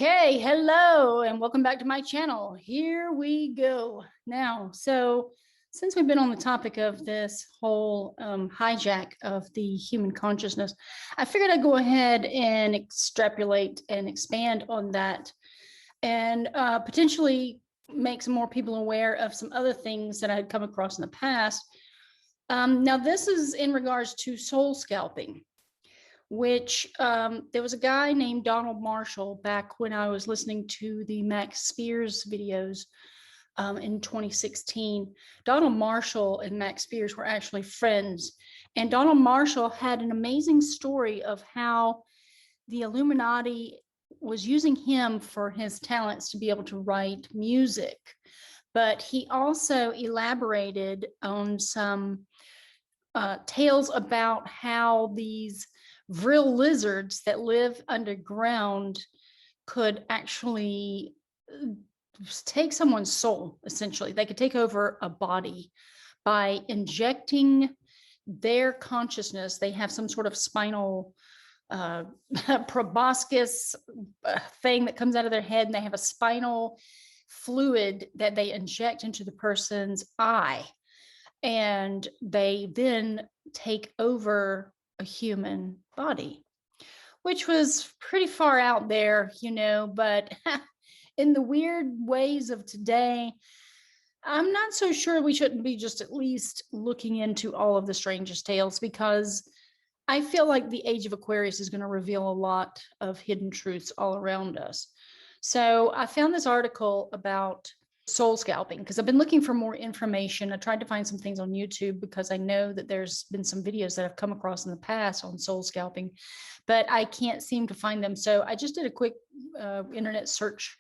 Okay, hello and welcome back to my channel. Here we go. Now, since we've been on the topic of this whole hijack of the human consciousness, I figured I'd go ahead and extrapolate and expand on that and potentially make some more people aware of some other things that I had come across in the past. Now, this is in regards to soul scalping, which there was a guy named Donald Marshall back when I was listening to the Max Spears videos in 2016. Donald Marshall and Max Spears were actually friends. And Donald Marshall had an amazing story of how the Illuminati was using him for his talents to be able to write music. But he also elaborated on some tales about how these vril lizards that live underground could actually take someone's soul. Essentially, they could take over a body by injecting their consciousness. They have some sort of spinal proboscis thing that comes out of their head, and they have a spinal fluid that they inject into the person's eye, and they then take over a human body, which was pretty far out there, but in the weird ways of today, I'm not so sure we shouldn't be just at least looking into all of the strangest tales, because I feel like the age of Aquarius is going to reveal a lot of hidden truths all around us. So I found this article about soul scalping because I've been looking for more information. I tried to find some things on YouTube because I know that there's been some videos that I've come across in the past on soul scalping, but I can't seem to find them. So I just did a quick internet search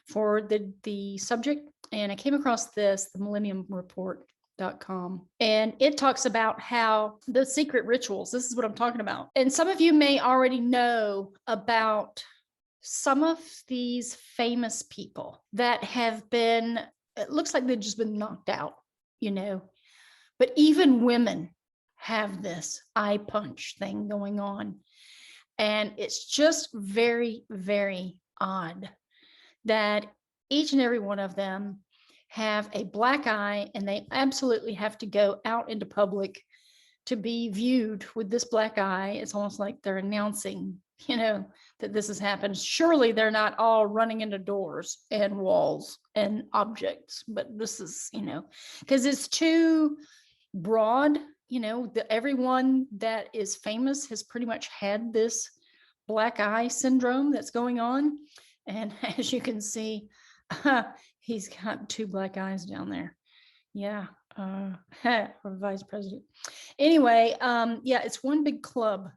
for the subject, and I came across this, the millenniumreport.com, and it talks about how the secret rituals, this is what I'm talking about. And some of you may already know about some of these famous people that have been, it looks like they've just been knocked out, but even women have this eye punch thing going on. And it's just very, very odd that each and every one of them have a black eye, and they absolutely have to go out into public to be viewed with this black eye. It's almost like they're announcing, that this has happened. Surely they're not all running into doors and walls and objects, but this is, because it's too broad, everyone that is famous has pretty much had this black eye syndrome that's going on. And as you can see, he's got two black eyes down there. Yeah. Or vice president. Anyway, yeah, it's one big club.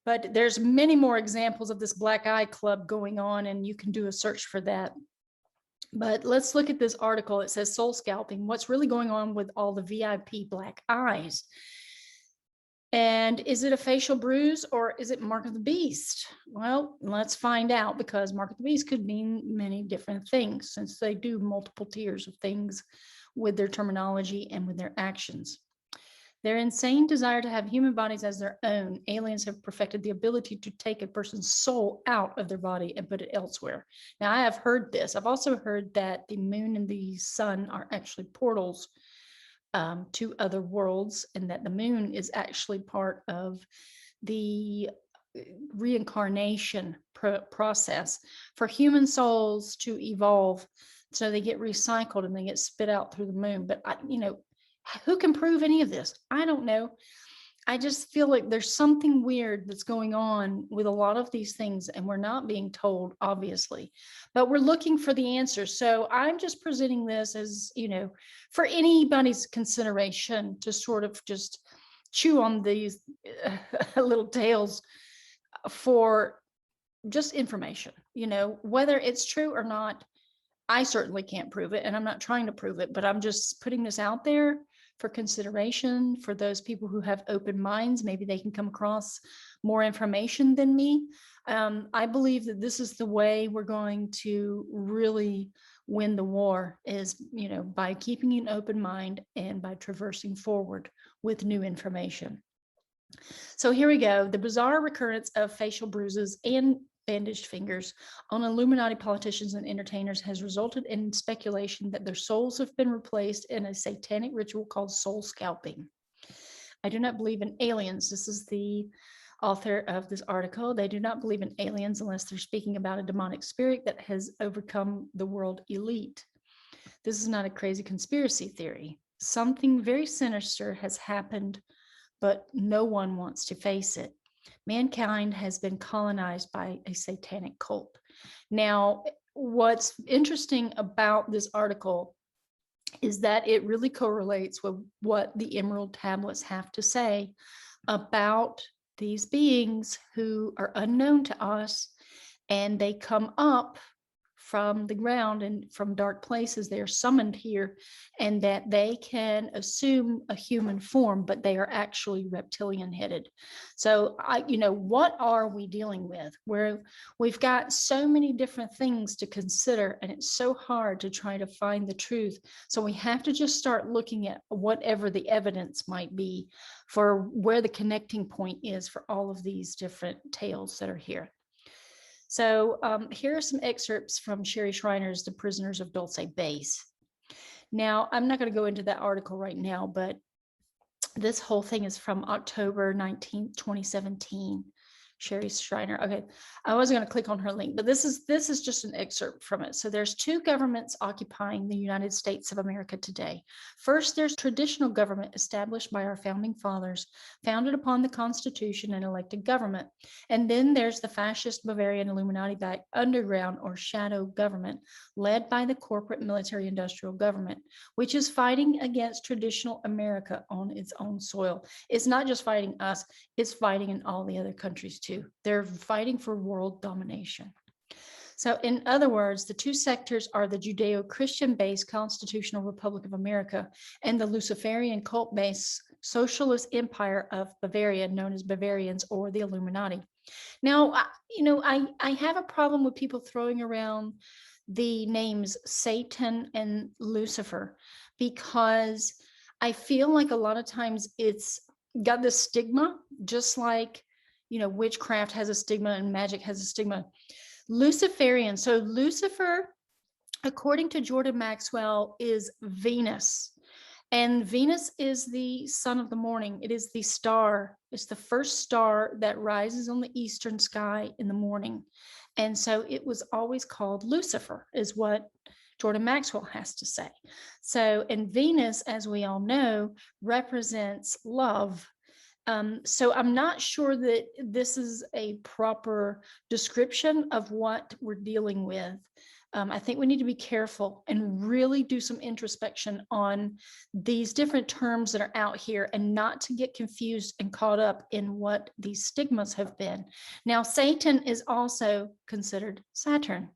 But there's many more examples of this black eye club going on, and you can do a search for that. But let's look at this article. It says soul scalping, what's really going on with all the VIP black eyes? And is it a facial bruise, or is it mark of the beast? Well, let's find out, because mark of the beast could mean many different things, since they do multiple tiers of things with their terminology and with their actions. Their insane desire to have human bodies as their own, aliens have perfected the ability to take a person's soul out of their body and put it elsewhere. Now, I have heard this. I've also heard that the moon and the sun are actually portals to other worlds, and that the moon is actually part of the reincarnation process for human souls to evolve. So they get recycled and they get spit out through the moon. But who can prove any of this? I don't know. I just feel like there's something weird that's going on with a lot of these things, and we're not being told, obviously, but we're looking for the answers. So I'm just presenting this as, for anybody's consideration to sort of just chew on these little tales for just information, whether it's true or not. I certainly can't prove it, and I'm not trying to prove it, but I'm just putting this out there for consideration for those people who have open minds. Maybe they can come across more information than me. I believe that this is the way we're going to really win the war, is, by keeping an open mind and by traversing forward with new information. So here we go. The bizarre recurrence of facial bruises and bandaged fingers on Illuminati politicians and entertainers has resulted in speculation that their souls have been replaced in a satanic ritual called soul scalping. I do not believe in aliens. This is the author of this article. They do not believe in aliens unless they're speaking about a demonic spirit that has overcome the world elite. This is not a crazy conspiracy theory. Something very sinister has happened, but no one wants to face it. Mankind has been colonized by a satanic cult. Now, what's interesting about this article is that it really correlates with what the Emerald Tablets have to say about these beings who are unknown to us, and they come up from the ground and from dark places. They are summoned here, and that they can assume a human form, but they are actually reptilian headed. So what are we dealing with? Where we've got so many different things to consider, and it's so hard to try to find the truth. So we have to just start looking at whatever the evidence might be for where the connecting point is for all of these different tales that are here. So here are some excerpts from Sherry Schreiner's The Prisoners of Dulce Base. Now, I'm not going to go into that article right now, but this whole thing is from October 19th, 2017. Sherry Schreiner. Okay, I wasn't going to click on her link, but this is just an excerpt from it. So there's two governments occupying the United States of America today. First, there's traditional government established by our founding fathers, founded upon the Constitution and elected government. And then there's the fascist Bavarian Illuminati-backed underground or shadow government led by the corporate military industrial government, which is fighting against traditional America on its own soil. It's not just fighting us, it's fighting in all the other countries too. They're fighting for world domination. So in other words, the two sectors are the Judeo-Christian based Constitutional Republic of America and the Luciferian cult-based socialist empire of Bavaria, known as Bavarians or the Illuminati. Now, I have a problem with people throwing around the names Satan and Lucifer, because I feel like a lot of times it's got this stigma, just like witchcraft has a stigma and magic has a stigma. Luciferian. So Lucifer, according to Jordan Maxwell, is Venus. And Venus is the sun of the morning. It is the star. It's the first star that rises on the eastern sky in the morning. And so it was always called Lucifer, is what Jordan Maxwell has to say. So, and Venus, as we all know, represents love. So I'm not sure that this is a proper description of what we're dealing with. I think we need to be careful and really do some introspection on these different terms that are out here, and not to get confused and caught up in what these stigmas have been. Now, Satan is also considered Saturn.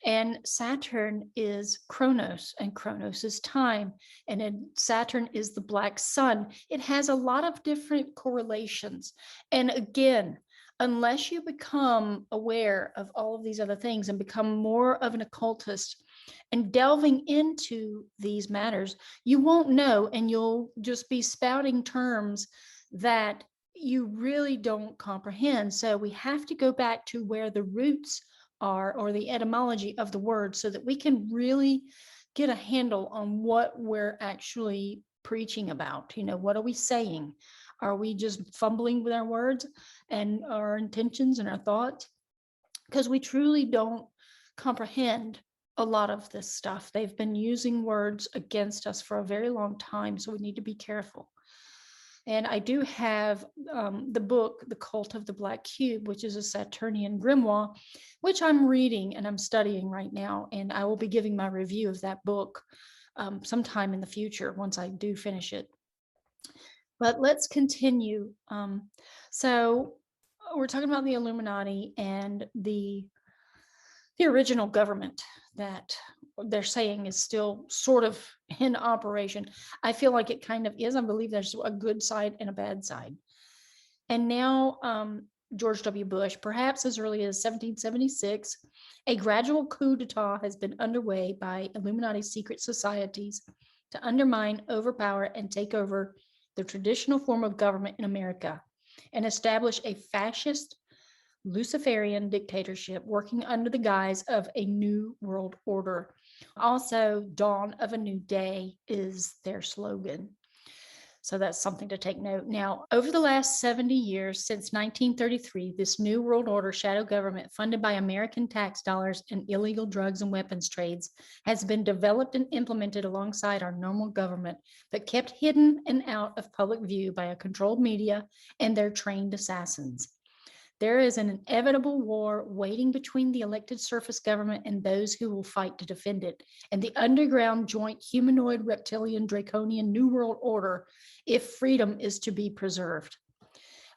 And Saturn is Chronos, and Chronos is time. And Saturn is the black sun. It has a lot of different correlations. And again, unless you become aware of all of these other things and become more of an occultist and delving into these matters, you won't know, and you'll just be spouting terms that you really don't comprehend. So we have to go back to where the roots are, or the etymology of the word, so that we can really get a handle on what we're actually preaching about. What are we saying? Are we just fumbling with our words and our intentions and our thoughts? Because we truly don't comprehend a lot of this stuff. They've been using words against us for a very long time, so we need to be careful. And I do have the book, The Cult of the Black Cube, which is a Saturnian grimoire, which I'm reading and I'm studying right now. And I will be giving my review of that book sometime in the future once I do finish it. But let's continue. So we're talking about the Illuminati and the original government that they're saying is still sort of in operation. I feel like it kind of is. I believe there's a good side and a bad side. And now George W. Bush, perhaps as early as 1776, a gradual coup d'etat has been underway by Illuminati secret societies to undermine, overpower, and take over the traditional form of government in America and establish a fascist Luciferian dictatorship working under the guise of a new world order. Also, dawn of a new day is their slogan. So that's something to take note. Now, over the last 70 years, since 1933, this new world order shadow government funded by American tax dollars and illegal drugs and weapons trades has been developed and implemented alongside our normal government, but kept hidden and out of public view by a controlled media and their trained assassins. There is an inevitable war waiting between the elected surface government and those who will fight to defend it, and the underground joint humanoid reptilian draconian new world order, if freedom is to be preserved.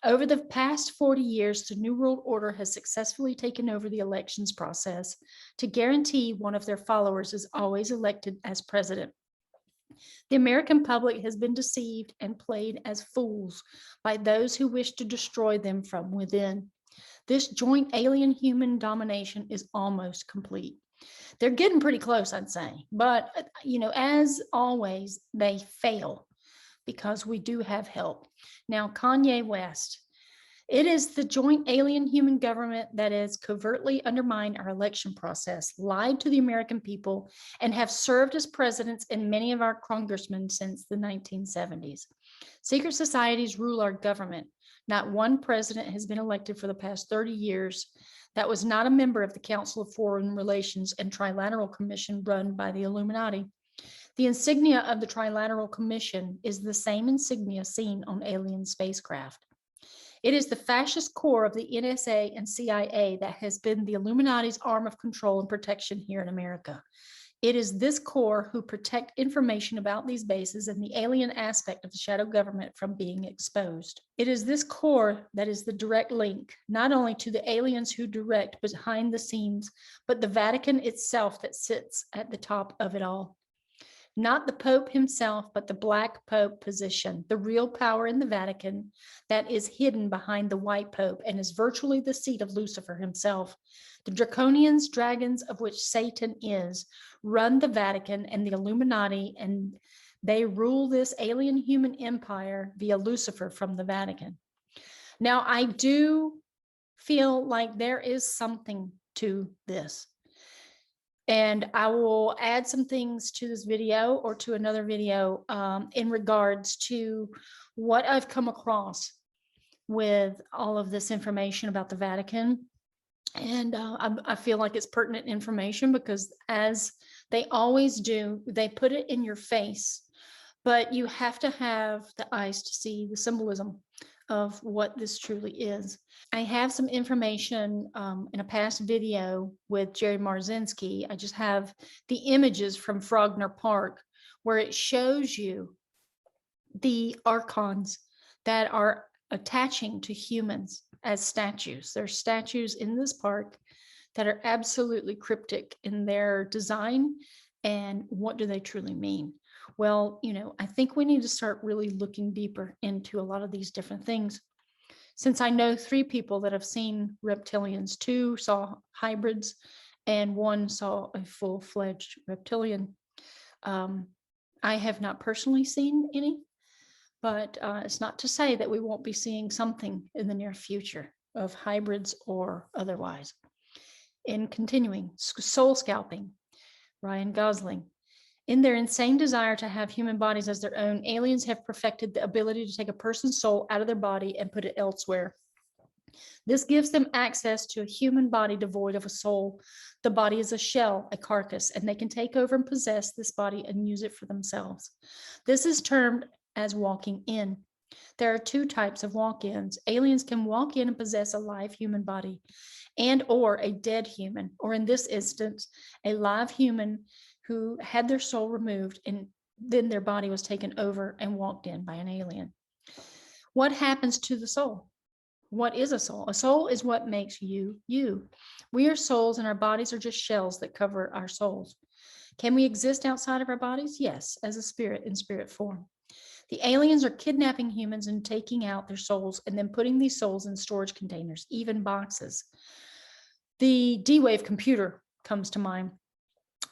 Over the past 40 years, the New World Order has successfully taken over the elections process to guarantee one of their followers is always elected as president. The American public has been deceived and played as fools by those who wish to destroy them from within. This joint alien human domination is almost complete. They're getting pretty close, I'd say. But, as always, they fail because we do have help. Now, Kanye West. It is the joint alien human government that has covertly undermined our election process, lied to the American people, and have served as presidents and many of our congressmen since the 1970s. Secret societies rule our government. Not one president has been elected for the past 30 years that was not a member of the Council of Foreign Relations and Trilateral Commission run by the Illuminati. The insignia of the Trilateral Commission is the same insignia seen on alien spacecraft. It is the fascist core of the NSA and CIA that has been the Illuminati's arm of control and protection here in America. It is this core who protect information about these bases and the alien aspect of the shadow government from being exposed. It is this core that is the direct link, not only to the aliens who direct behind the scenes, but the Vatican itself that sits at the top of it all. Not the Pope himself, but the Black Pope position, the real power in the Vatican that is hidden behind the White Pope and is virtually the seat of Lucifer himself. The draconians, dragons of which Satan is, run the Vatican and the Illuminati, and they rule this alien human empire via Lucifer from the Vatican. Now, I do feel like there is something to this. And I will add some things to this video or to another video in regards to what I've come across with all of this information about the Vatican. And I feel like it's pertinent information because, as they always do, they put it in your face, but you have to have the eyes to see the symbolism of what this truly is. I have some information in a past video with Jerry Marzinski. I just have the images from Frogner Park where it shows you the archons that are attaching to humans as statues. There's statues in this park that are absolutely cryptic in their design. And what do they truly mean? Well, I think we need to start really looking deeper into a lot of these different things. Since I know 3 people that have seen reptilians, 2 saw hybrids, and 1 saw a full-fledged reptilian. I have not personally seen any, but it's not to say that we won't be seeing something in the near future of hybrids or otherwise. In continuing, soul scalping, Ryan Gosling. In their insane desire to have human bodies as their own, aliens have perfected the ability to take a person's soul out of their body and put it elsewhere. This gives them access to a human body devoid of a soul. The body is a shell, a carcass, and they can take over and possess this body and use it for themselves. This is termed as walking in. There are 2 types of walk-ins. Aliens can walk in and possess a live human body and or a dead human, or in this instance, a live human who had their soul removed and then their body was taken over and walked in by an alien. What happens to the soul? What is a soul? A soul is what makes you, you. We are souls and our bodies are just shells that cover our souls. Can we exist outside of our bodies? Yes, as a spirit in spirit form. The aliens are kidnapping humans and taking out their souls and then putting these souls in storage containers, even boxes. The D-Wave computer comes to mind.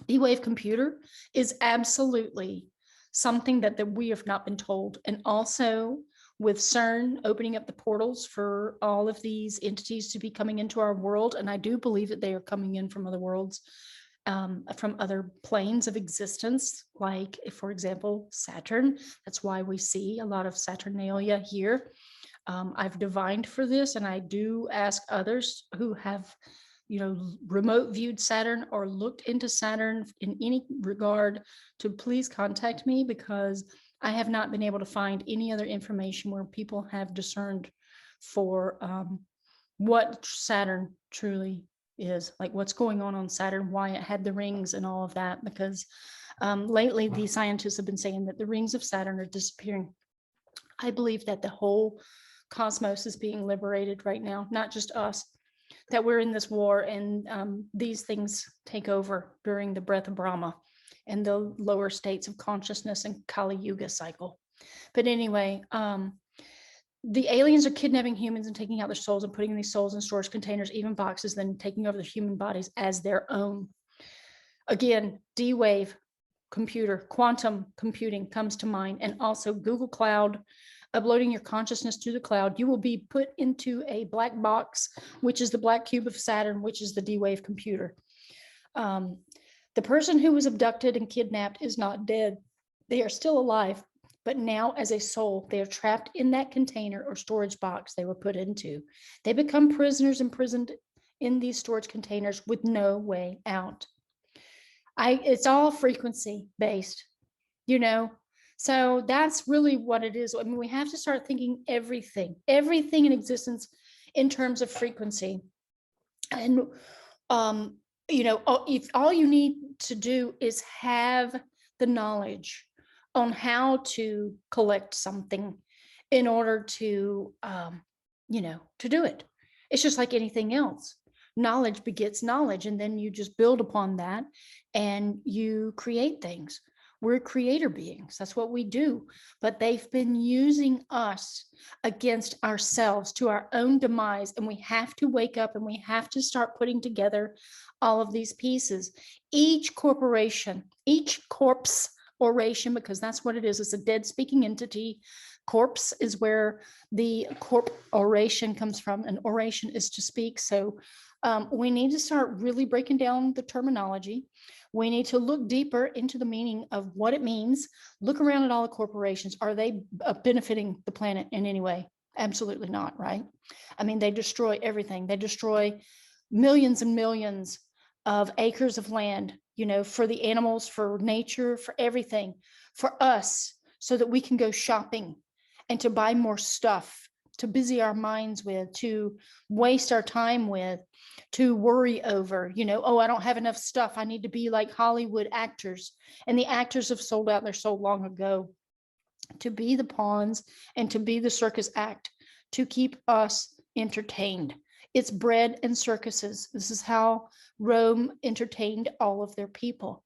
D-Wave computer is absolutely something that we have not been told. And also with CERN opening up the portals for all of these entities to be coming into our world. And I do believe that they are coming in from other worlds, from other planes of existence, like, for example, Saturn. That's why we see a lot of Saturnalia here. I've divined for this, and I do ask others who have, remote viewed Saturn or looked into Saturn in any regard to please contact me, because I have not been able to find any other information where people have discerned for what Saturn truly is, like what's going on Saturn, why it had the rings and all of that, because lately the scientists have been saying that the rings of Saturn are disappearing. I believe that the whole cosmos is being liberated right now, not just us, that we're in this war, and these things take over during the breath of Brahma and the lower states of consciousness and Kali Yuga cycle. But anyway, the aliens are kidnapping humans and taking out their souls and putting these souls in storage containers, even boxes, then taking over their human bodies as their own. Again, D-Wave computer, quantum computing comes to mind, and also Google Cloud, uploading your consciousness to the cloud. You will be put into a black box, which is the black cube of Saturn, which is the D-Wave computer. The person who was abducted and kidnapped is not dead. They are still alive, but now as a soul, they are trapped in that container or storage box they were put into. They become prisoners, imprisoned in these storage containers with no way out. It's all frequency based, so that's really what it is. I mean, we have to start thinking everything in existence in terms of frequency. And if all you need to do is have the knowledge on how to collect something in order to to do it. It's just like anything else. Knowledge begets knowledge, and then you just build upon that and you create things. We're creator beings. That's what we do. But they've been using us against ourselves to our own demise. And we have to wake up and we have to start putting together all of these pieces. Each corporation, each corpse oration, because that's what it is. It's a dead speaking entity. Corpse is where the corp oration comes from. An oration is to speak. So we need to start really breaking down the terminology. We need to look deeper into the meaning of what it means. Look around at all the corporations. Are they benefiting the planet in any way? Absolutely not, right? I mean, they destroy everything. They destroy millions and millions of acres of land, for the animals, for nature, for everything, for us, so that we can go shopping and to buy more stuff, to busy our minds with, to waste our time with, to worry over, oh, I don't have enough stuff. I need to be like Hollywood actors. And the actors have sold out their soul long ago to be the pawns and to be the circus act, to keep us entertained. It's bread and circuses. This is how Rome entertained all of their people.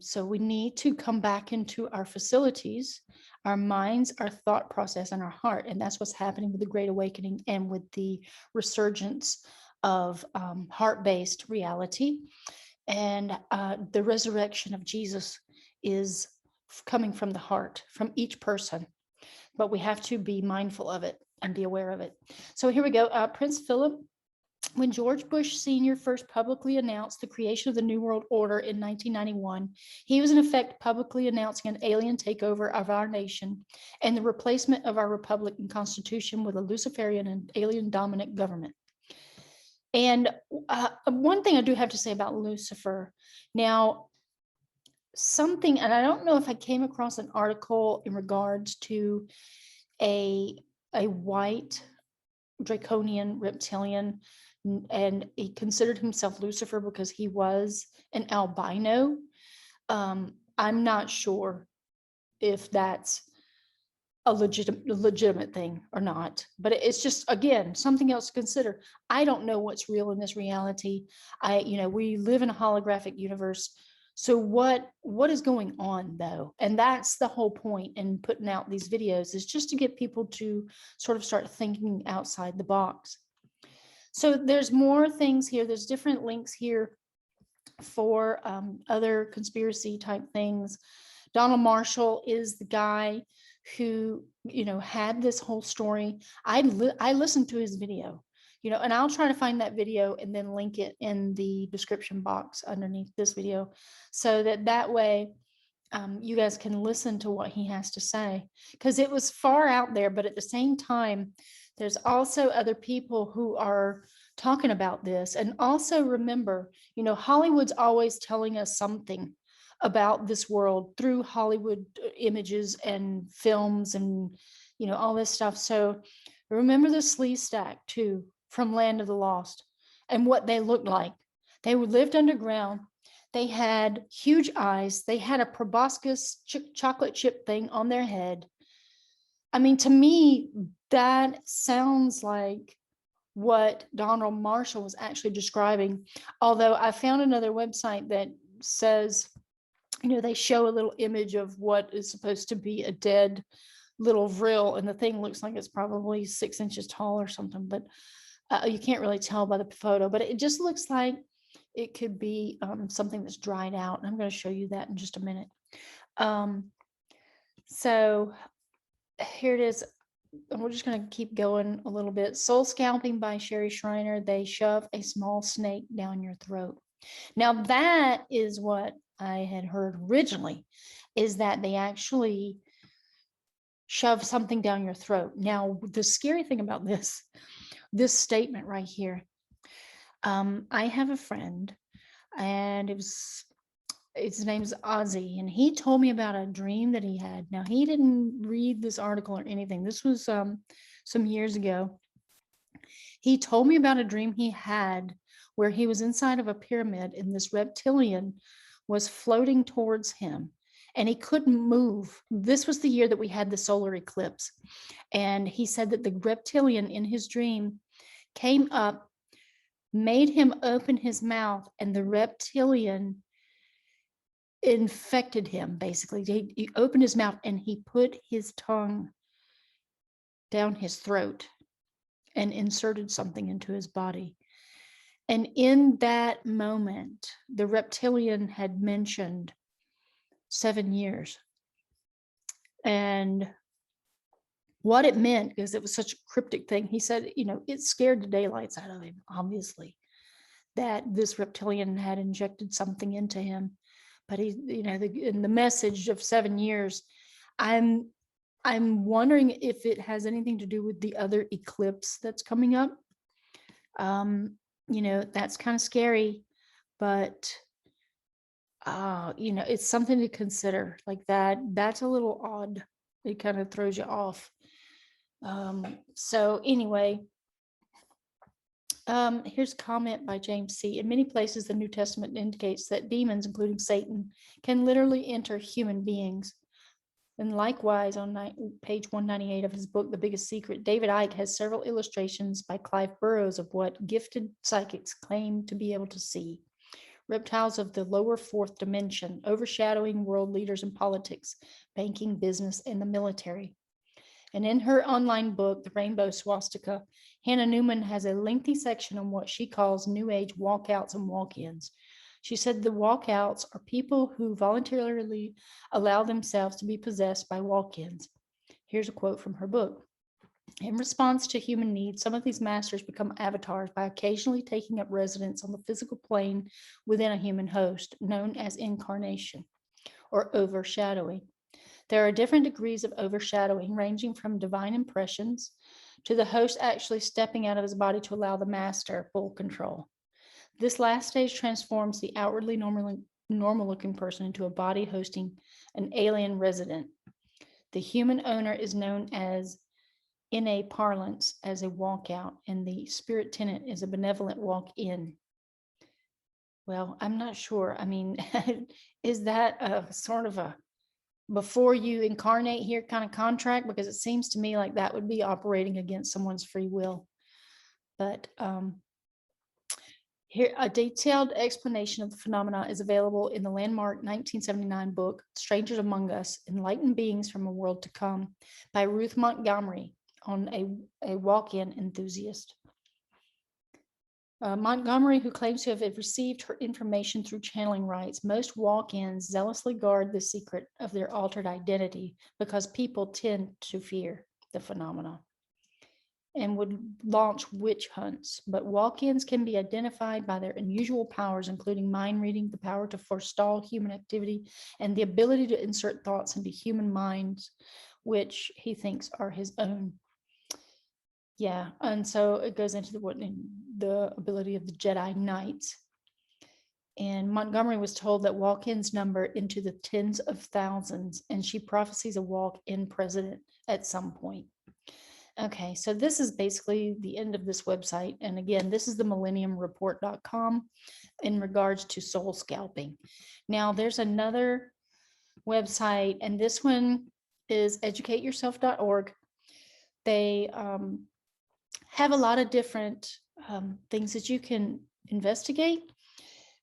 So we need to come back into our facilities, our minds, our thought process, and our heart. And that's what's happening with the Great Awakening and with the resurgence of heart-based reality. And the resurrection of Jesus is coming from the heart, from each person. But we have to be mindful of it and be aware of it. So here we go. Prince Philip, when George Bush Sr. first publicly announced the creation of the New World Order in 1991, he was in effect publicly announcing an alien takeover of our nation and the replacement of our republic and constitution with a Luciferian and alien dominant government. And one thing I do have to say about Lucifer, now, something, and I don't know if I came across an article in regards to a white draconian reptilian, and he considered himself Lucifer because he was an albino. I'm not sure if that's a legitimate thing or not, but it's just, again, something else to consider. I don't know what's real in this reality. We live in a holographic universe. So what is going on though? And that's the whole point in putting out these videos, is just to get people to sort of start thinking outside the box. So there's more things here. There's different links here for other conspiracy type things. Donald Marshall is the guy who, had this whole story. I listened to his video, and I'll try to find that video and then link it in the description box underneath this video, so that way you guys can listen to what he has to say, because it was far out there, but at the same time, there's also other people who are talking about this. And also remember, Hollywood's always telling us something about this world through Hollywood images and films and, all this stuff. So remember the Slee Stack too, from Land of the Lost, and what they looked like. They lived underground. They had huge eyes. They had a proboscis chocolate chip thing on their head. I mean, to me, that sounds like what Donald Marshall was actually describing. Although I found another website that says, they show a little image of what is supposed to be a dead little vril, and the thing looks like it's probably 6 inches tall or something, but you can't really tell by the photo, but it just looks like it could be something that's dried out. And I'm going to show you that in just a minute. So here it is. We're just going to keep going a little bit. Soul Scalping by Sherry Shriner. They shove a small snake down your throat. Now that is what I had heard originally, is that they actually shove something down your throat. Now, the scary thing about this statement right here, I have a friend, and his name's Ozzy, and he told me about a dream that he had. Now, he didn't read this article or anything. This was some years ago. He told me about a dream he had where he was inside of a pyramid, and this reptilian was floating towards him, and he couldn't move. This was the year that we had the solar eclipse. And he said that the reptilian in his dream came up, made him open his mouth, and the reptilian infected him. Basically, he opened his mouth and he put his tongue down his throat and inserted something into his body. And in that moment, the reptilian had mentioned 7 years. And what it meant, because it was such a cryptic thing, he said, it scared the daylights out of him, obviously, that this reptilian had injected something into him. But he, in the message of 7 years, I'm wondering if it has anything to do with the other eclipse that's coming up. That's kind of scary, but it's something to consider. Like that's a little odd. It kind of throws you off. So anyway, here's a comment by James C. In many places, the New Testament indicates that demons, including Satan, can literally enter human beings. And likewise, on page 198 of his book, The Biggest Secret, David Icke has several illustrations by Clive Burrows of what gifted psychics claim to be able to see. Reptiles of the lower fourth dimension, overshadowing world leaders in politics, banking, business, and the military. And in her online book, The Rainbow Swastika, Hannah Newman has a lengthy section on what she calls New Age walkouts and walk-ins. She said the walkouts are people who voluntarily allow themselves to be possessed by walk-ins. Here's a quote from her book. In response to human needs, some of these masters become avatars by occasionally taking up residence on the physical plane within a human host, known as incarnation or overshadowing. There are different degrees of overshadowing, ranging from divine impressions to the host actually stepping out of his body to allow the master full control. This last stage transforms the outwardly normal-looking person into a body hosting an alien resident. The human owner is known as, in a parlance, as a walkout, and the spirit tenant is a benevolent walk-in. Well, I'm not sure. I mean, is that a sort of a before you incarnate here kind of contract? Because it seems to me like that would be operating against someone's free will. But here, a detailed explanation of the phenomena is available in the landmark 1979 book, Strangers Among Us, Enlightened Beings from a World to Come by Ruth Montgomery, on a walk-in enthusiast. Montgomery, who claims to have received her information through channeling, writes, most walk-ins zealously guard the secret of their altered identity because people tend to fear the phenomena and would launch witch hunts. But walk-ins can be identified by their unusual powers, including mind reading, the power to forestall human activity, and the ability to insert thoughts into human minds, which he thinks are his own. Yeah, and so it goes into the ability of the Jedi Knights. And Montgomery was told that walk-ins number into the tens of thousands, and she prophesies a walk-in president at some point. Okay, so this is basically the end of this website. And again, this is the millenniumreport.com in regards to soul scalping. Now, there's another website, and this one is educateyourself.org. They have a lot of different things that you can investigate.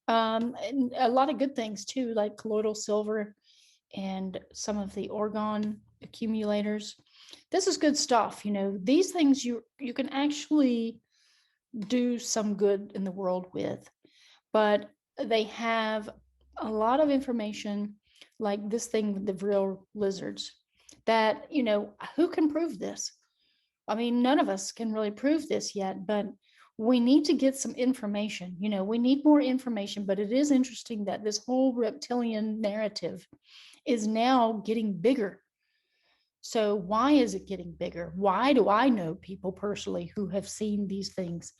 And a lot of good things too, like colloidal silver and some of the orgone accumulators. This is good stuff. You know, these things you can actually do some good in the world with, but they have a lot of information like this thing with the real lizards that, you know, who can prove this? I mean, none of us can really prove this yet, but we need to get some information. You know, we need more information, but it is interesting that this whole reptilian narrative is now getting bigger. So why is it getting bigger? Why do I know people personally who have seen these things?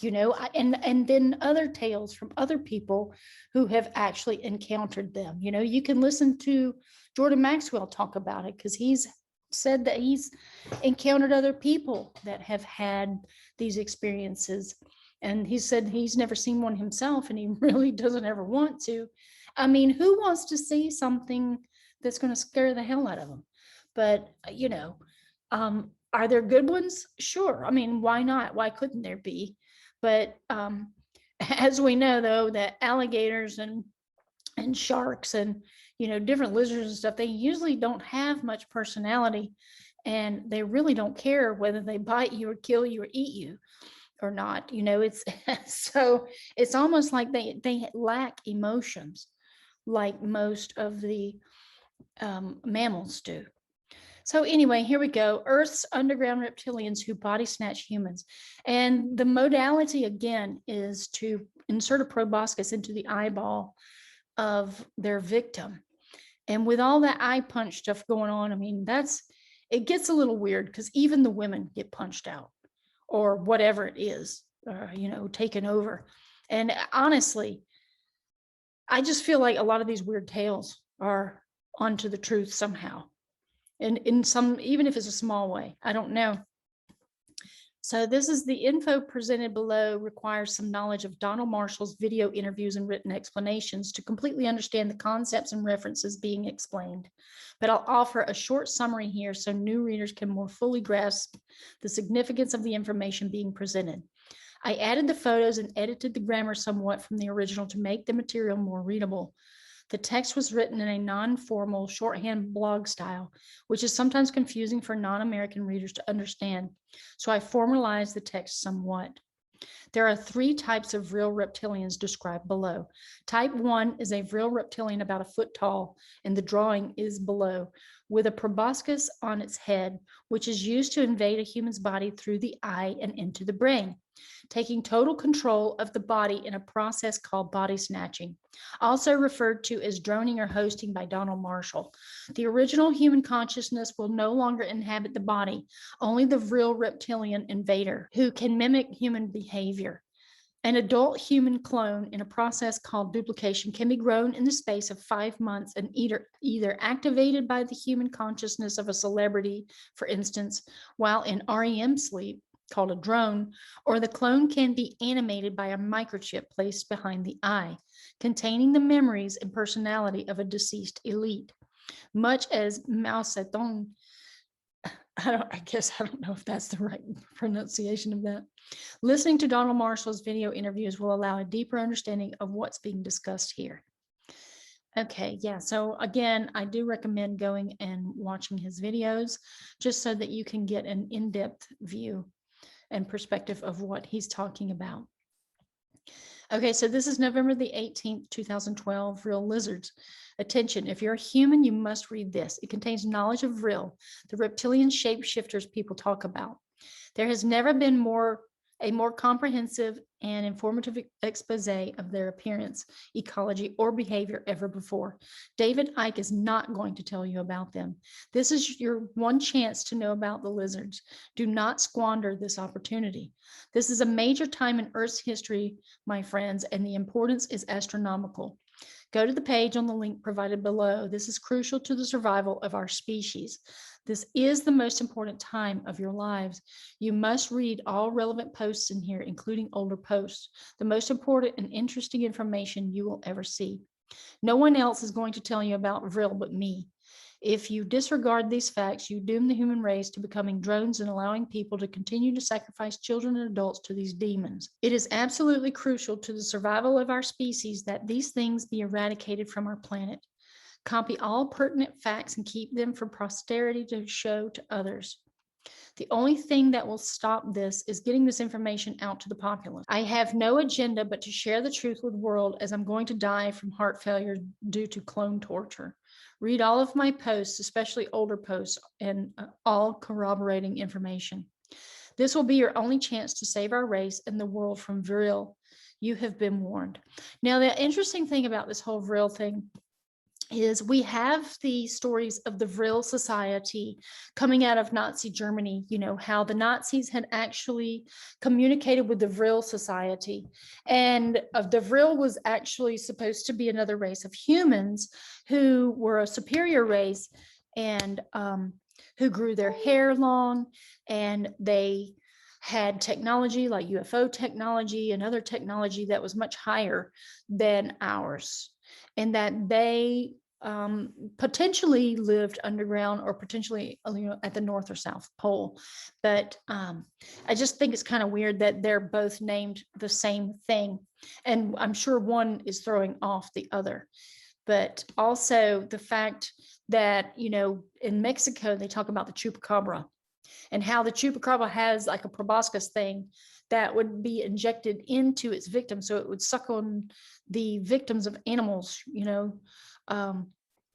You know, and then other tales from other people who have actually encountered them. You know, you can listen to Jordan Maxwell talk about it because he's said that he's encountered other people that have had these experiences. And he said he's never seen one himself and he really doesn't ever want to. I mean, who wants to see something that's going to scare the hell out of them? But, you know, are there good ones? Sure. I mean, why not? Why couldn't there be? But as we know, though, that alligators and sharks and, you know, different lizards and stuff, they usually don't have much personality, and they really don't care whether they bite you or kill you or eat you or not. You know, it's so it's almost like they lack emotions like most of the mammals do. So anyway, here we go. Earth's underground reptilians who body snatch humans. And the modality again is to insert a proboscis into the eyeball of their victim. And with all that eye punch stuff going on, I mean, it gets a little weird because even the women get punched out or whatever it is, you know, taken over. And honestly, I just feel like a lot of these weird tales are onto the truth somehow. And in some, even if it's a small way, I don't know. So this is the info presented below requires some knowledge of Donald Marshall's video interviews and written explanations to completely understand the concepts and references being explained. But I'll offer a short summary here so new readers can more fully grasp the significance of the information being presented. I added the photos and edited the grammar somewhat from the original to make the material more readable. The text was written in a non-formal shorthand blog style, which is sometimes confusing for non-American readers to understand. So I formalized the text somewhat. There are 3 types of real reptilians described below. Type 1 is a real reptilian about a foot tall, and the drawing is below, with a proboscis on its head, which is used to invade a human's body through the eye and into the brain, taking total control of the body in a process called body snatching, also referred to as droning or hosting by Donald Marshall. The original human consciousness will no longer inhabit the body, only the real reptilian invader who can mimic human behavior. An adult human clone in a process called duplication can be grown in the space of 5 months and either activated by the human consciousness of a celebrity, for instance, while in REM sleep, called a drone, or the clone can be animated by a microchip placed behind the eye, containing the memories and personality of a deceased elite, much as Mao Zedong. I don't know if that's the right pronunciation of that. Listening to Donald Marshall's video interviews will allow a deeper understanding of what's being discussed here. Okay, yeah, so again, I do recommend going and watching his videos just so that you can get an in-depth view and perspective of what he's talking about. Okay, so this is November the 18th, 2012, Real Lizards. Attention, if you're a human, you must read this. It contains knowledge of Vril, the reptilian shapeshifters people talk about. There has never been a more comprehensive and informative expose of their appearance, ecology, or behavior ever before. David Icke is not going to tell you about them. This is your one chance to know about the lizards. Do not squander this opportunity. This is a major time in Earth's history, my friends, and the importance is astronomical. Go to the page on the link provided below. This is crucial to the survival of our species. This is the most important time of your lives. You must read all relevant posts in here, including older posts, the most important and interesting information you will ever see. No one else is going to tell you about Vril but me. If you disregard these facts, you doom the human race to becoming drones and allowing people to continue to sacrifice children and adults to these demons. It is absolutely crucial to the survival of our species that these things be eradicated from our planet. Copy all pertinent facts and keep them for posterity to show to others. The only thing that will stop this is getting this information out to the populace. I have no agenda but to share the truth with the world, as I'm going to die from heart failure due to clone torture. Read all of my posts, especially older posts, and all corroborating information. This will be your only chance to save our race and the world from Vril. You have been warned. Now, the interesting thing about this whole Vril thing is we have the stories of the Vril Society coming out of Nazi Germany, you know, how the Nazis had actually communicated with the Vril Society. And the Vril was actually supposed to be another race of humans who were a superior race and who grew their hair long, and they had technology like UFO technology and other technology that was much higher than ours, and that they potentially lived underground or potentially, at the North or South Pole. But I just think it's kind of weird that they're both named the same thing. And I'm sure one is throwing off the other. But also the fact that, in Mexico, they talk about the chupacabra and how the chupacabra has like a proboscis thing that would be injected into its victim. So it would suck on the victims of animals,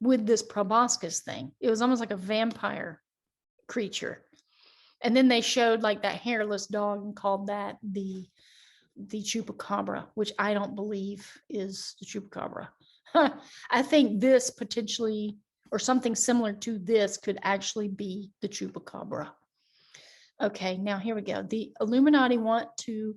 with this proboscis thing. It was almost like a vampire creature. And then they showed like that hairless dog and called that the chupacabra, which I don't believe is the chupacabra. I think this potentially, or something similar to this, could actually be the chupacabra. Okay, now here we go. The Illuminati want to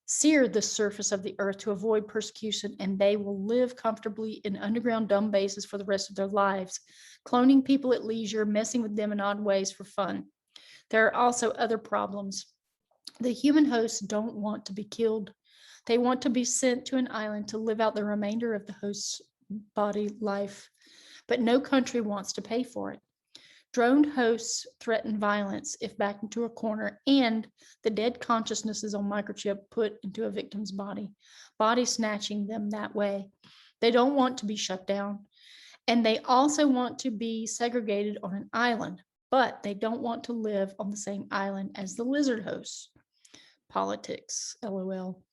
sear the surface of the earth to avoid persecution, and they will live comfortably in underground dumb bases for the rest of their lives, cloning people at leisure, messing with them in odd ways for fun. There are also other problems. The human hosts don't want to be killed. They want to be sent to an island to live out the remainder of the host's body life, but no country wants to pay for it. Droned hosts threaten violence if backed into a corner, and the dead consciousness is on microchip put into a victim's body snatching them that way. They don't want to be shut down, and they also want to be segregated on an island, but they don't want to live on the same island as the lizard hosts. Politics, LOL.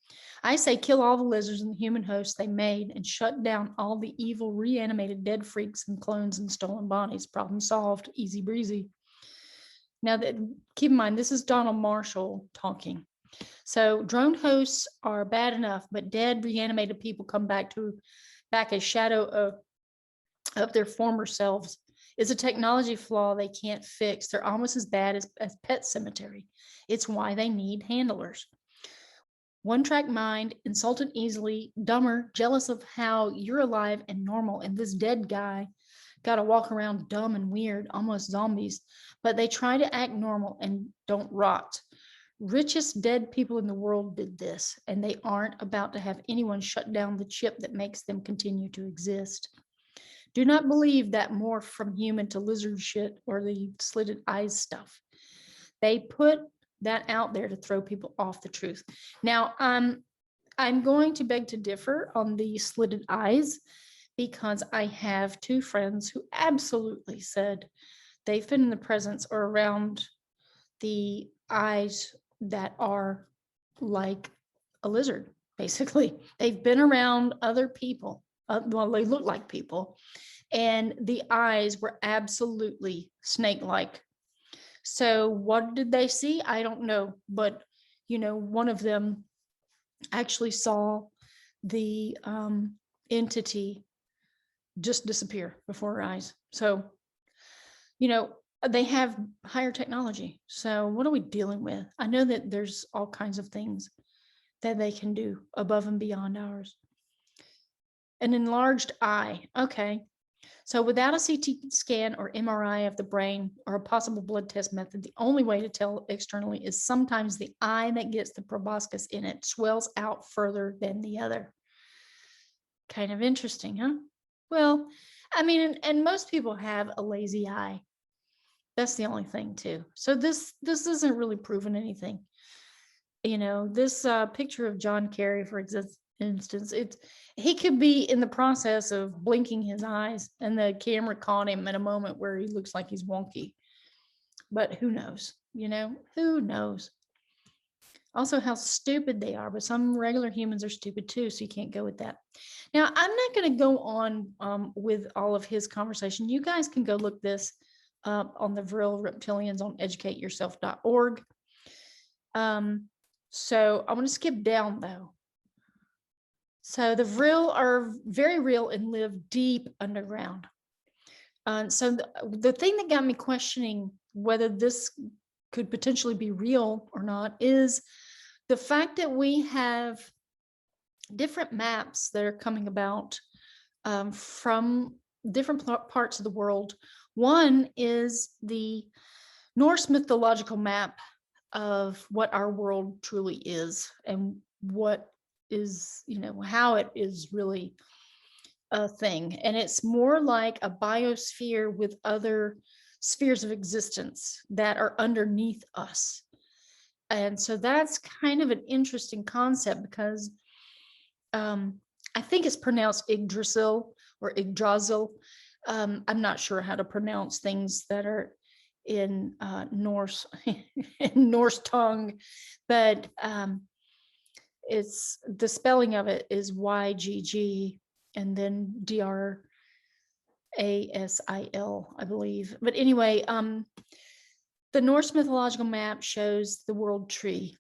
I say kill all the lizards and the human hosts they made and shut down all the evil reanimated dead freaks and clones and stolen bodies. Problem solved, easy breezy. Now, keep in mind, this is Donald Marshall talking. So drone hosts are bad enough, but dead reanimated people come back a shadow of their former selves is a technology flaw they can't fix. They're almost as bad as Pet Cemetery. It's why they need handlers. One-track mind, insulted easily, dumber, jealous of how you're alive and normal, and this dead guy got to walk around dumb and weird, almost zombies, but they try to act normal and don't rot. Richest dead people in the world did this, and they aren't about to have anyone shut down the chip that makes them continue to exist. Do not believe that morph from human to lizard shit or the slitted eyes stuff. They put that out there to throw people off the truth. Now, I'm going to beg to differ on the slitted eyes, because I have two friends who absolutely said they've been in the presence or around the eyes that are like a lizard. basically. They've been around other people. Well, they look like people. And the eyes were absolutely snake-like. So what did they see? I don't know. But, one of them actually saw the entity just disappear before her eyes. So, you know, they have higher technology. So what are we dealing with? I know that there's all kinds of things that they can do above and beyond ours. An enlarged eye. Okay. So without a CT scan or MRI of the brain or a possible blood test method, the only way to tell externally is sometimes the eye that gets the proboscis in it swells out further than the other. Kind of interesting, huh? Well, I mean, and most people have a lazy eye. That's the only thing too. So this isn't really proving anything. This picture of John Kerry, for instance, he could be in the process of blinking his eyes and the camera caught him in a moment where he looks like he's wonky. But who knows? Who knows? Also, how stupid they are. But some regular humans are stupid too, so you can't go with that. Now, I'm not going to go on with all of his conversation. You guys can go look this up on the Vril Reptilians on educateyourself.org. So I'm going to skip down though. So the Vril are very real and live deep underground. So the thing that got me questioning whether this could potentially be real or not is the fact that we have different maps that are coming about from different parts of the world. One is the Norse mythological map of what our world truly is and what is, how it is really a thing. And it's more like a biosphere with other spheres of existence that are underneath us. And so that's kind of an interesting concept because I think it's pronounced Yggdrasil or Yggdrasil. I'm not sure how to pronounce things that are in Norse in Norse tongue, but it's the spelling of it is YGG and then DRASIL, I believe. But anyway, the Norse mythological map shows the world tree,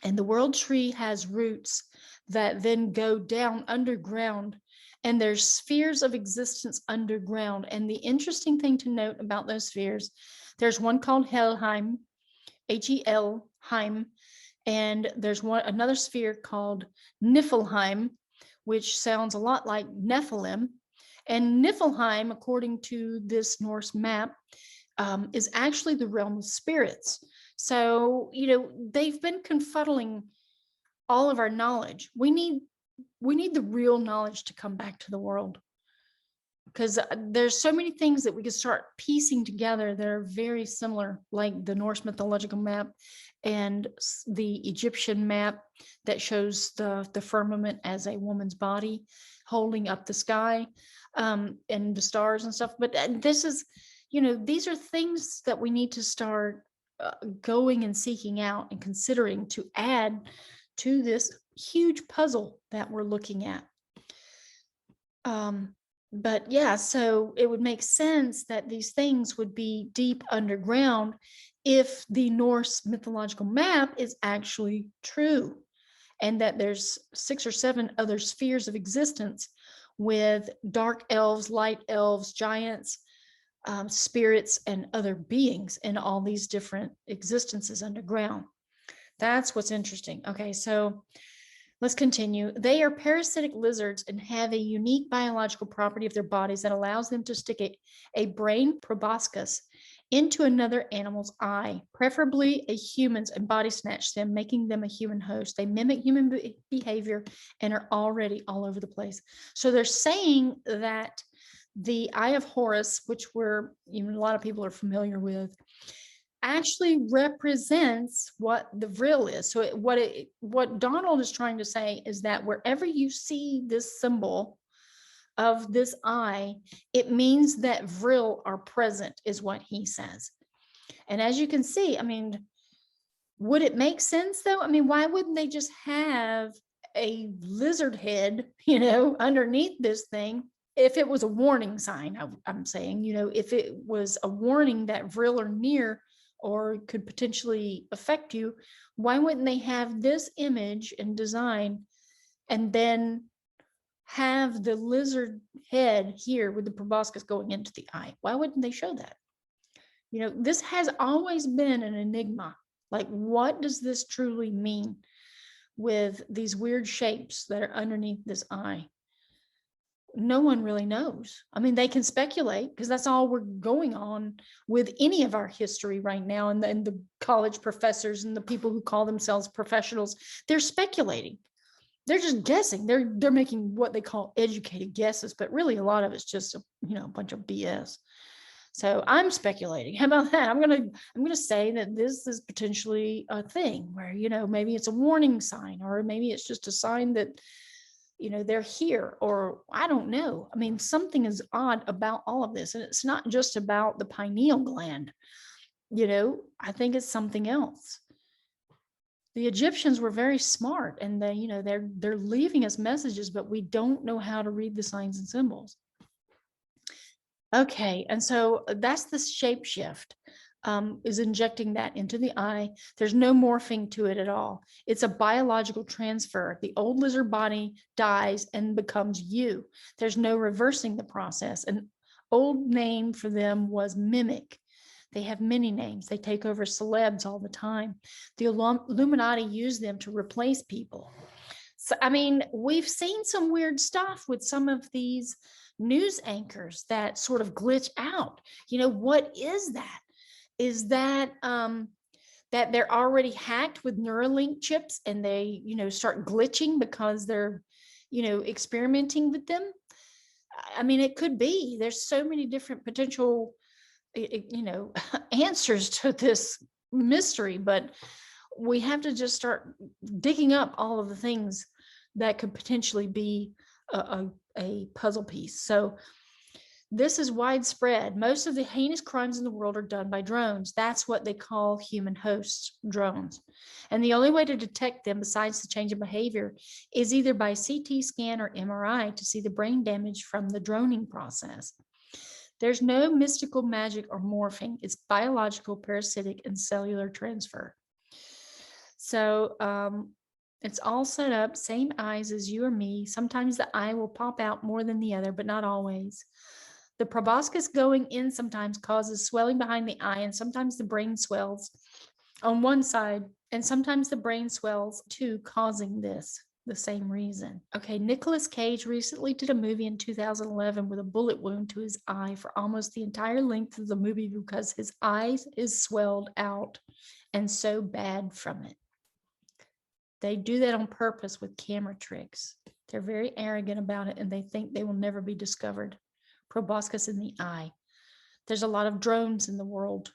and the world tree has roots that then go down underground, and there's spheres of existence underground. And the interesting thing to note about those spheres, there's one called Helheim, Hel Heim, and there's another sphere called Niflheim, which sounds a lot like Nephilim. And Niflheim, according to this Norse map, is actually the realm of spirits. So, they've been confuddling all of our knowledge. We need the real knowledge to come back to the world, because there's so many things that we can start piecing together that are very similar, like the Norse mythological map and the Egyptian map that shows the firmament as a woman's body holding up the sky, and the stars and stuff. But this is, these are things that we need to start going and seeking out and considering to add to this huge puzzle that we're looking at. But yeah, so it would make sense that these things would be deep underground if the Norse mythological map is actually true, and that there's 6 or 7 other spheres of existence with dark elves, light elves, giants, spirits, and other beings in all these different existences underground. That's what's interesting. Okay, so let's continue. They are parasitic lizards and have a unique biological property of their bodies that allows them to stick a brain proboscis into another animal's eye, preferably a human's, and body snatch them, making them a human host. They mimic human behavior and are already all over the place. So they're saying that the Eye of Horus, which a lot of people are familiar with, actually represents what the Vril is. So what Donald is trying to say is that wherever you see this symbol of this eye, it means that Vril are present, is what he says. And as you can see, would it make sense though? Why wouldn't they just have a lizard head, you know, underneath this thing. If it was a warning sign, I'm saying, you know, if it was a warning that real or near or could potentially affect you, why wouldn't they have this image and design and then have the lizard head here with the proboscis going into the eye? Why wouldn't they show that? You know, this has always been an enigma. Like, what does this truly mean with these weird shapes that are underneath this eye? No one really knows. I mean, they can speculate because that's all we're going on with any of our history right now. And the college professors and the people who call themselves professionals, they're speculating. They're just guessing. They're making what they call educated guesses, but really a lot of it's just a bunch of BS. So I'm speculating. How about that? I'm gonna say that this is potentially a thing where, you know, maybe it's a warning sign, or maybe it's just a sign that, you know, they're here, or I don't know. I mean, something is odd about all of this, and it's not just about the pineal gland. You know, I think it's something else. The Egyptians were very smart, and they, you know, they're leaving us messages, but we don't know how to read the signs and symbols. Okay, and so that's the shape shift, is injecting that into the eye. There's no morphing to it at all. It's a biological transfer. The old lizard body dies and becomes you. There's no reversing the process. An old name for them was mimic. They have many names. They take over celebs all the time. The Illuminati use them to replace people. So, I mean, we've seen some weird stuff with some of these news anchors that sort of glitch out. You know, what is that? Is that that they're already hacked with Neuralink chips and they, you know, start glitching because they're, you know, experimenting with them? I mean, it could be. There's so many different potential, you know, answers to this mystery, but we have to just start digging up all of the things that could potentially be a puzzle piece. So this is widespread. Most of the heinous crimes in the world are done by drones. That's what they call human host drones. And the only way to detect them, besides the change in behavior, is either by CT scan or MRI to see the brain damage from the droning process. There's no mystical magic or morphing. It's biological, parasitic, and cellular transfer. So it's all set up, same eyes as you or me. Sometimes the eye will pop out more than the other, but not always. The proboscis going in sometimes causes swelling behind the eye, and sometimes the brain swells on one side, and sometimes the brain swells too, causing this. The same reason. Okay, Nicolas Cage recently did a movie in 2011 with a bullet wound to his eye for almost the entire length of the movie because his eye is swelled out and so bad from it. They do that on purpose with camera tricks. They're very arrogant about it and they think they will never be discovered. Proboscis in the eye. There's a lot of drones in the world.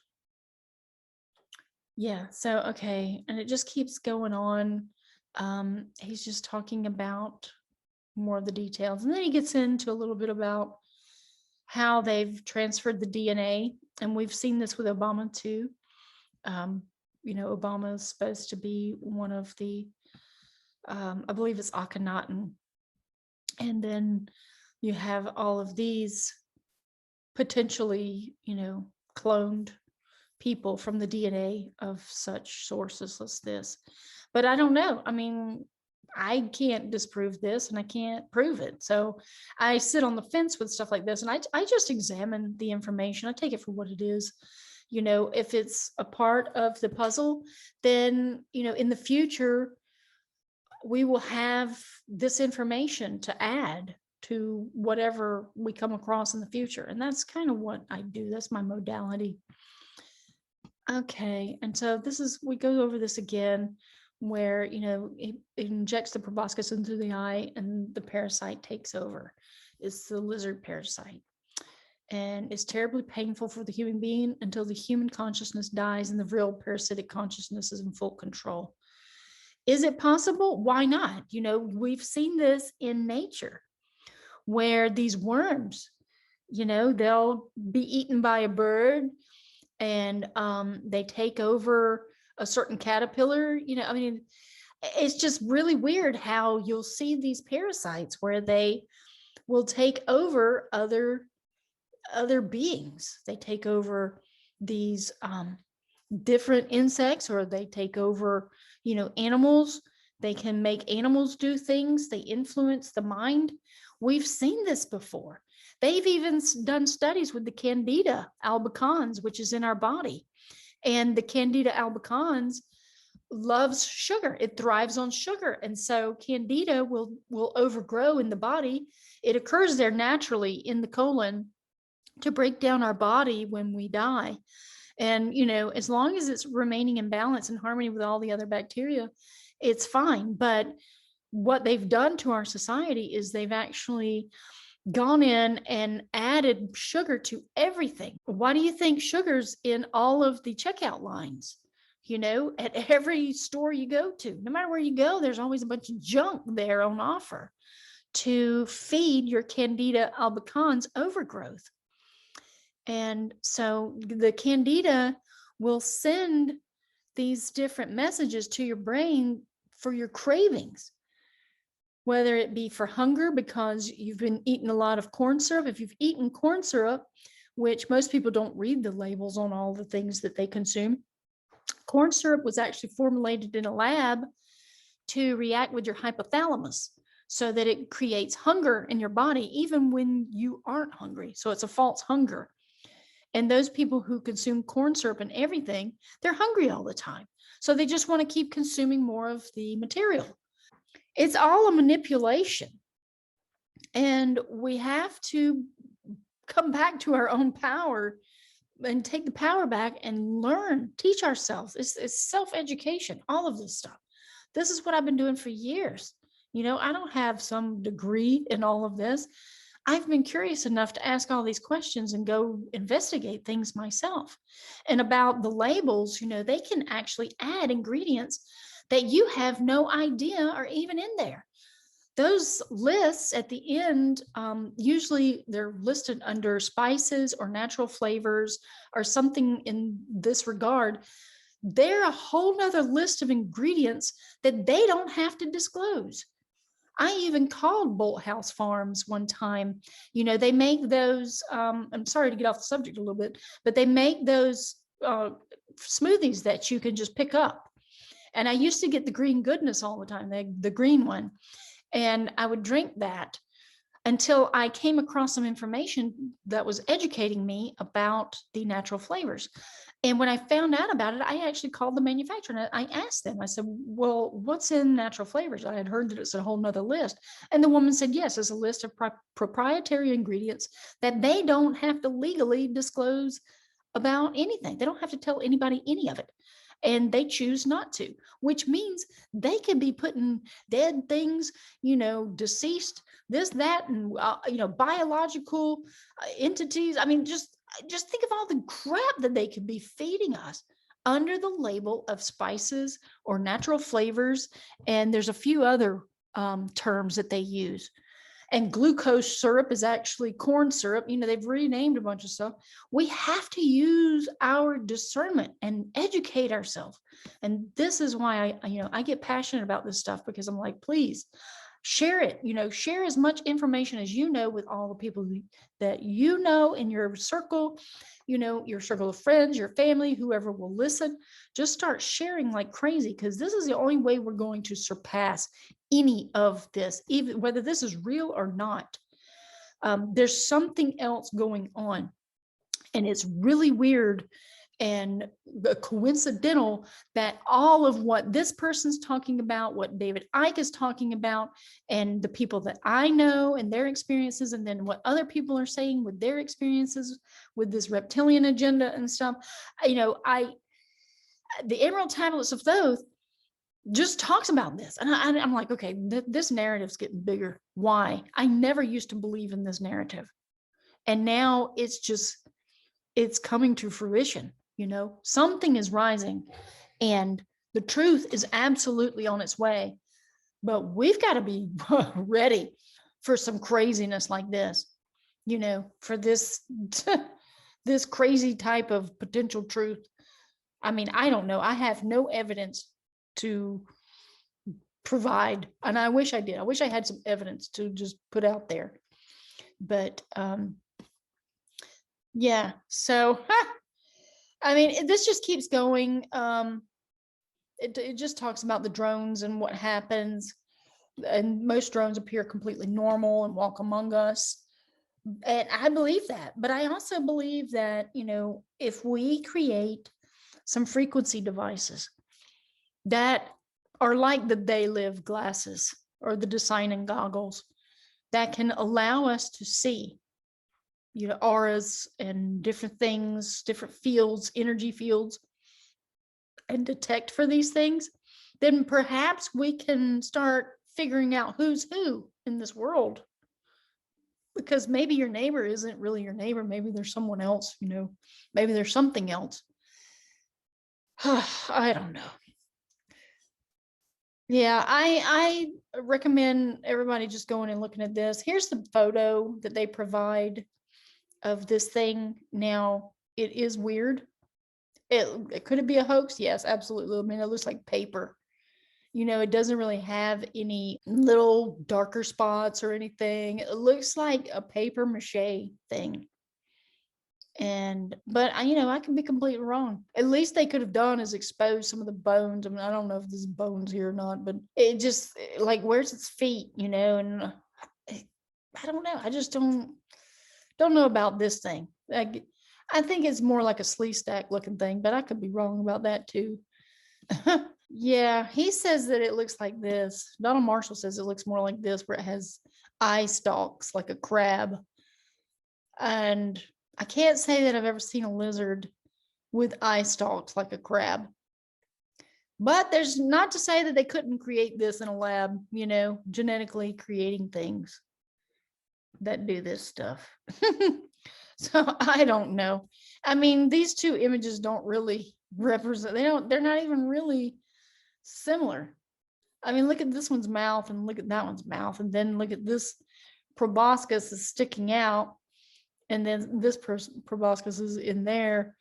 Yeah, so okay, and it just keeps going on. He's just talking about more of the details, and then he gets into a little bit about how they've transferred the DNA, and we've seen this with Obama too. You know, Obama is supposed to be one of the, I believe it's Akhenaten, and then you have all of these potentially, you know, cloned people from the DNA of such sources as this. But I don't know. I mean, I can't disprove this and I can't prove it. So I sit on the fence with stuff like this, and I just examine the information. I take it for what it is. You know, if it's a part of the puzzle, then, you know, in the future, we will have this information to add to whatever we come across in the future. And that's kind of what I do. That's my modality. Okay, and so this is, we go over this again, where, you know, it injects the proboscis into the eye and the parasite takes over. It's the lizard parasite. And it's terribly painful for the human being until the human consciousness dies and the real parasitic consciousness is in full control. Is it possible? Why not? You know, we've seen this in nature where these worms, you know, they'll be eaten by a bird and they take over a certain caterpillar. You know, I mean, It's just really weird how you'll see these parasites where they will take over other beings. They take over these different insects, or they take over, animals. They can make animals do things. They influence the mind. We've seen this before. They've even done studies with the Candida albicans, which is in our body. And the Candida albicans loves sugar. It thrives on sugar. And so Candida will overgrow in the body. It occurs there naturally in the colon to break down our body when we die. And, as long as it's remaining in balance and harmony with all the other bacteria, it's fine. But what they've done to our society is they've actually gone in and added sugar to everything. Why do you think sugar's in all of the checkout lines? At every store you go to, no matter where you go, there's always a bunch of junk there on offer to feed your Candida albicans overgrowth. And so the Candida will send these different messages to your brain for your cravings, whether it be for hunger because you've been eating a lot of corn syrup. If you've eaten corn syrup, which most people don't read the labels on all the things that they consume, corn syrup was actually formulated in a lab to react with your hypothalamus so that it creates hunger in your body even when you aren't hungry. So it's a false hunger. And those people who consume corn syrup and everything, they're hungry all the time. So they just want to keep consuming more of the material. It's all a manipulation. And we have to come back to our own power and take the power back and learn, teach ourselves. It's self-education, all of this stuff. This is what I've been doing for years. I don't have some degree in all of this. I've been curious enough to ask all these questions and go investigate things myself. And about the labels, they can actually add ingredients that you have no idea are even in there. Those lists at the end, usually they're listed under spices or natural flavors or something in this regard. They're a whole nother list of ingredients that they don't have to disclose. I even called Bolthouse Farms one time. They make those, I'm sorry to get off the subject a little bit, but they make those smoothies that you can just pick up. And I used to get the green goodness all the time, the green one. And I would drink that until I came across some information that was educating me about the natural flavors. And when I found out about it, I actually called the manufacturer and I asked them, I said, well, what's in natural flavors? I had heard that it's a whole nother list. And the woman said, yes, it's a list of proprietary ingredients that they don't have to legally disclose about anything. They don't have to tell anybody any of it. And they choose not to, which means they could be putting dead things, deceased, this, that, and, biological entities. I mean, just think of all the crap that they could be feeding us under the label of spices or natural flavors. And there's a few other terms that they use. And glucose syrup is actually corn syrup. They've renamed a bunch of stuff. We have to use our discernment and educate ourselves. And this is why I get passionate about this stuff, because I'm like, please share it, share as much information as with all the people that in your circle, your circle of friends, your family, whoever will listen. Just start sharing like crazy, because this is the only way we're going to surpass any of this, even whether this is real or not. There's something else going on, and it's really weird and coincidental that all of what this person's talking about, what David Icke is talking about, and the people that I know and their experiences, and then what other people are saying with their experiences with this reptilian agenda and stuff, the Emerald Tablets of Thoth just talks about this. And I'm like, okay, this narrative's getting bigger. Why? I never used to believe in this narrative. And now it's coming to fruition. Something is rising, and the truth is absolutely on its way. But we've got to be ready for some craziness like this, for this, this crazy type of potential truth. I mean, I don't know. I have no evidence to provide. And I wish I did. I wish I had some evidence to just put out there. But yeah, so I mean, this just keeps going. It just talks about the drones and what happens. And most drones appear completely normal and walk among us. And I believe that. But I also believe that, if we create some frequency devices that are like the They Live glasses or the designing goggles that can allow us to see, auras and different things, different fields, energy fields, and detect for these things, then perhaps we can start figuring out who's who in this world. Because maybe your neighbor isn't really your neighbor. Maybe there's someone else, maybe there's something else. I don't know. Yeah, I recommend everybody just going and looking at this. Here's the photo that they provide of this thing. Now, it is weird. It could it be a hoax? Yes, absolutely. I mean, it looks like paper. It doesn't really have any little darker spots or anything. It looks like a paper mache thing. But I can be completely wrong. At least they could have done is expose some of the bones. I mean, I don't know if there's bones here or not, but it just like, where's its feet, and I don't know. I just don't know about this thing. I think it's more like a slee stack looking thing, but I could be wrong about that too. Yeah, he says that it looks like this. Donald Marshall says it looks more like this, where it has eye stalks like a crab. And I can't say that I've ever seen a lizard with eye stalks like a crab. But there's not to say that they couldn't create this in a lab, genetically creating things that do this stuff. So I don't know. I mean, these two images don't really represent, they're not even really similar. I mean, look at this one's mouth and look at that one's mouth. And then look at this proboscis is sticking out. And then this proboscis is in there.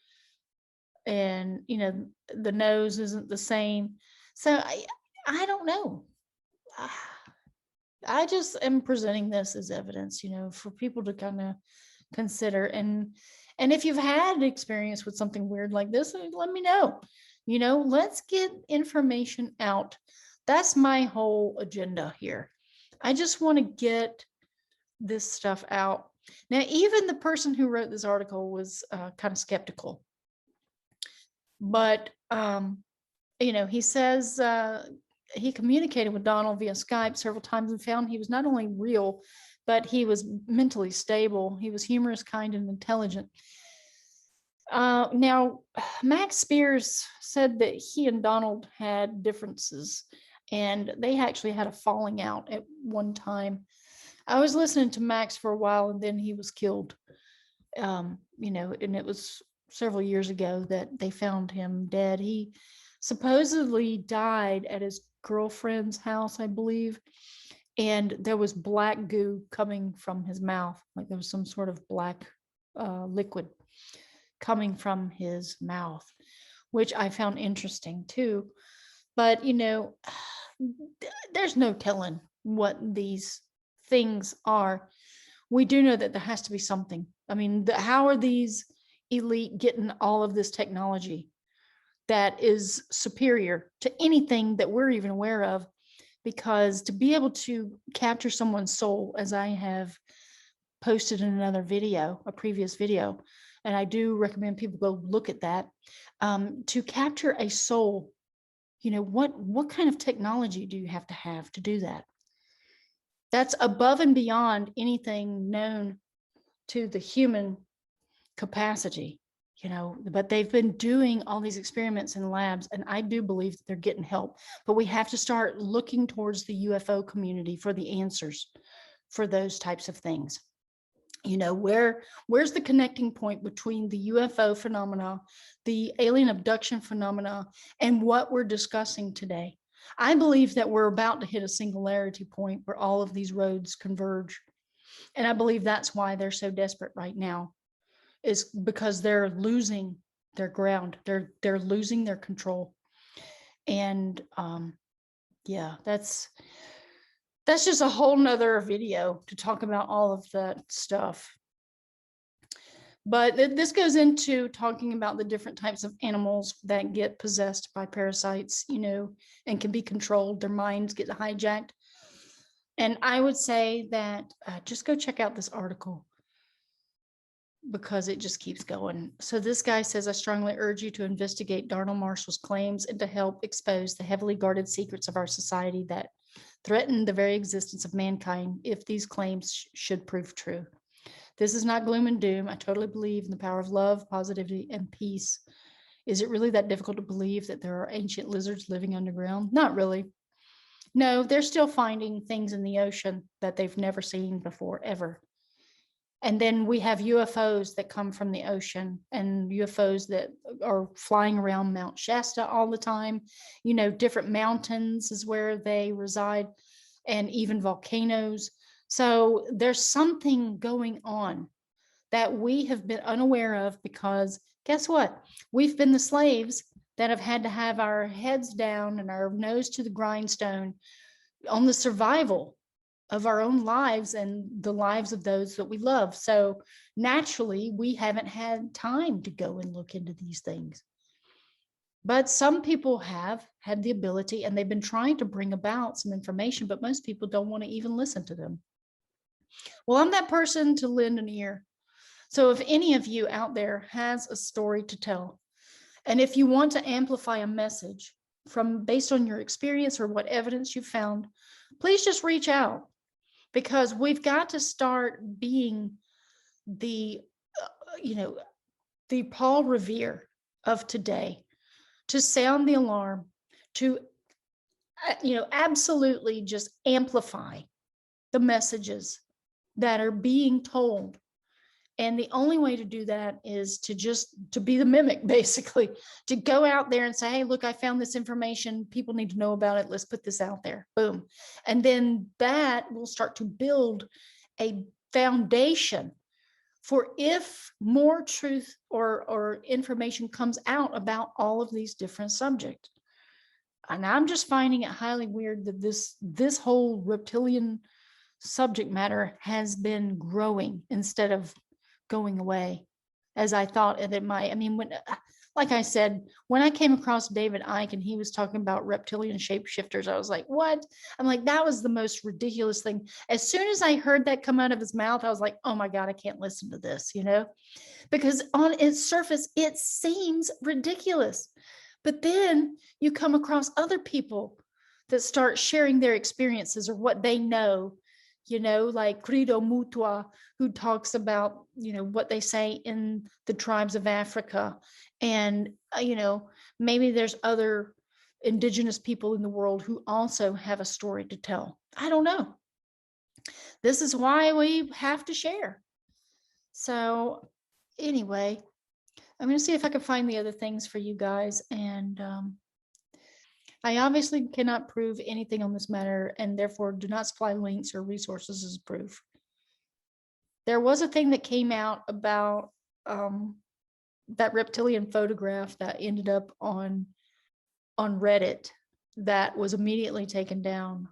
And, the nose isn't the same. So I don't know. I just am presenting this as evidence, for people to kind of consider. And if you've had experience with something weird like this, let me know. Let's get information out. That's my whole agenda here. I just want to get this stuff out. Now, even the person who wrote this article was kind of skeptical. But, he says he communicated with Donald via Skype several times and found he was not only real, but he was mentally stable. He was humorous, kind, and intelligent. Now, Max Spears said that he and Donald had differences, and they actually had a falling out at one time. I was listening to Max for a while, and then he was killed. And it was several years ago that they found him dead. He supposedly died at his girlfriend's house, I believe, and there was black goo coming from his mouth, like there was some sort of black liquid coming from his mouth, which I found interesting too. But there's no telling what these things are. We do know that there has to be something. I mean, how are these elite getting all of this technology that is superior to anything that we're even aware of? Because to be able to capture someone's soul, as I have posted in another video, a previous video, and I do recommend people go look at that, to capture a soul, what kind of technology do you have to do that? That's above and beyond anything known to the human capacity, but they've been doing all these experiments in labs, and I do believe that they're getting help. But we have to start looking towards the UFO community for the answers for those types of things. Where's the connecting point between the UFO phenomena, the alien abduction phenomena, and what we're discussing today? I believe that we're about to hit a singularity point where all of these roads converge. And I believe that's why they're so desperate right now, is because they're losing their ground. They're losing their control. And Yeah, that's just a whole nother video to talk about all of that stuff. But this goes into talking about the different types of animals that get possessed by parasites, and can be controlled. Their minds get hijacked. And I would say that just go check out this article because it just keeps going. So this guy says, I strongly urge you to investigate Darnell Marshall's claims and to help expose the heavily guarded secrets of our society that threaten the very existence of mankind if these claims should prove true. This is not gloom and doom. I totally believe in the power of love, positivity, and peace. Is it really that difficult to believe that there are ancient lizards living underground? Not really. No, they're still finding things in the ocean that they've never seen before, ever. And then we have UFOs that come from the ocean, and UFOs that are flying around Mount Shasta all the time. Different mountains is where they reside, and even volcanoes. So there's something going on that we have been unaware of because guess what? We've been the slaves that have had to have our heads down and our nose to the grindstone on the survival of our own lives and the lives of those that we love. So naturally, we haven't had time to go and look into these things. But some people have had the ability and they've been trying to bring about some information, but most people don't want to even listen to them. Well, I'm that person to lend an ear. So if any of you out there has a story to tell, and if you want to amplify a message from based on your experience or what evidence you found, please just reach out, because we've got to start being the, the Paul Revere of today, to sound the alarm, to, absolutely just amplify the messages that are being told. And the only way to do that is to be the mimic, basically, to go out there and say, hey, look, I found this information. People need to know about it. Let's put this out there. Boom. And then that will start to build a foundation for if more truth or information comes out about all of these different subjects. And I'm just finding it highly weird that this whole reptilian subject matter has been growing instead of going away as I thought it might. I mean, like I said, when I came across David Icke and he was talking about reptilian shapeshifters, I was like, what? I'm like, that was the most ridiculous thing. As soon as I heard that come out of his mouth, I was like, oh my God, I can't listen to this, because on its surface, it seems ridiculous. But then you come across other people that start sharing their experiences or what they know, like Credo Mutua, who talks about, what they say in the tribes of Africa. And, maybe there's other indigenous people in the world who also have a story to tell. I don't know. This is why we have to share. So anyway, I'm going to see if I can find the other things for you guys. And I obviously cannot prove anything on this matter, and therefore do not supply links or resources as proof. There was a thing that came out about that reptilian photograph that ended up on Reddit that was immediately taken down.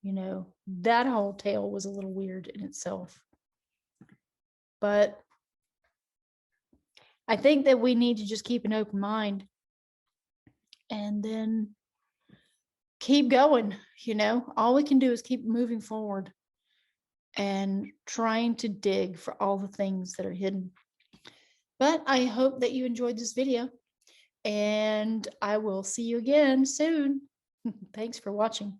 That whole tale was a little weird in itself. But I think that we need to just keep an open mind and then keep going. All we can do is keep moving forward and trying to dig for all the things that are hidden. But I hope that you enjoyed this video, and I will see you again soon. Thanks for watching.